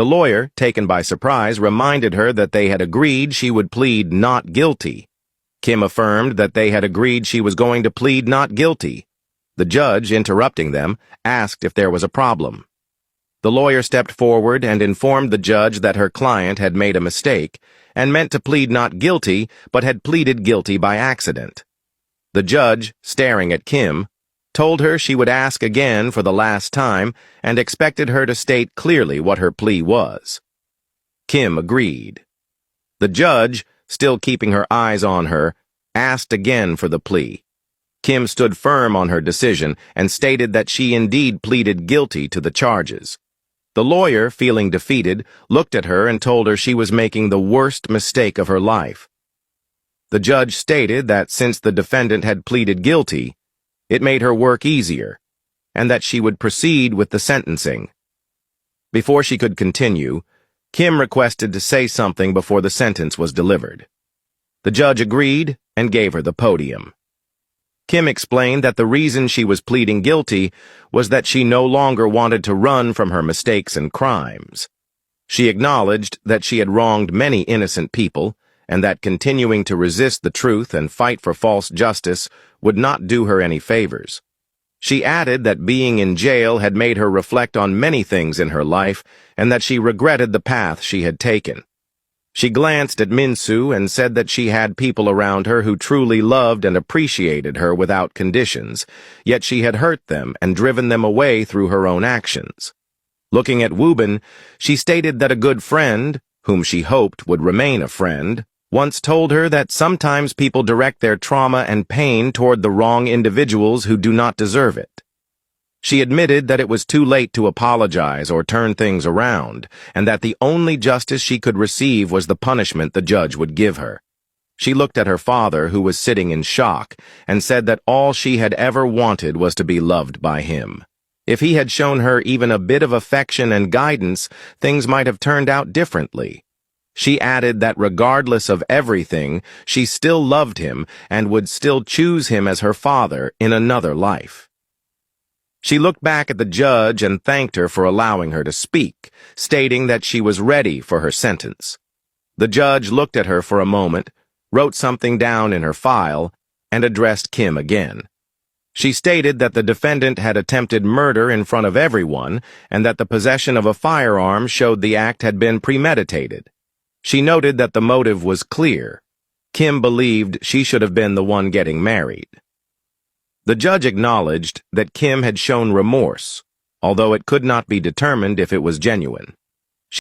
The lawyer, taken by surprise, reminded her that they had agreed she would plead not guilty. Kim affirmed that they had agreed she was going to plead not guilty. The judge, interrupting them, asked if there was a problem. The lawyer stepped forward and informed the judge that her client had made a mistake and meant to plead not guilty, but had pleaded guilty by accident. The judge, staring at Kim, told her she would ask again for the last time and expected her to state clearly what her plea was. Kim agreed. The judge, still keeping her eyes on her, asked again for the plea. Kim stood firm on her decision and stated that she indeed pleaded guilty to the charges. The lawyer, feeling defeated, looked at her and told her she was making the worst mistake of her life. The judge stated that since the defendant had pleaded guilty, it made her work easier, and that she would proceed with the sentencing. Before she could continue, Kim requested to say something before the sentence was delivered. The judge agreed and gave her the podium. Kim explained that the reason she was pleading guilty was that she no longer wanted to run from her mistakes and crimes. She acknowledged that she had wronged many innocent people, and that continuing to resist the truth and fight for false justice would not do her any favors. She added that being in jail had made her reflect on many things in her life and that she regretted the path she had taken. She glanced at Minsu and said that she had people around her who truly loved and appreciated her without conditions, yet she had hurt them and driven them away through her own actions. Looking at Wubin, she stated that a good friend, whom she hoped would remain a friend, once told her that sometimes people direct their trauma and pain toward the wrong individuals who do not deserve it. She admitted that it was too late to apologize or turn things around, and that the only justice she could receive was the punishment the judge would give her. She looked at her father, who was sitting in shock, and said that all she had ever wanted was to be loved by him. If he had shown her even a bit of affection and guidance, things might have turned out differently. She added that regardless of everything, she still loved him and would still choose him as her father in another life. She looked back at the judge and thanked her for allowing her to speak, stating that she was ready for her sentence. The judge looked at her for a moment, wrote something down in her file, and addressed Kim again. She stated that the defendant had attempted murder in front of everyone and that the possession of a firearm showed the act had been premeditated. She noted that the motive was clear. Kim believed she should have been the one getting married. The judge acknowledged that Kim had shown remorse, although it could not be determined if it was genuine.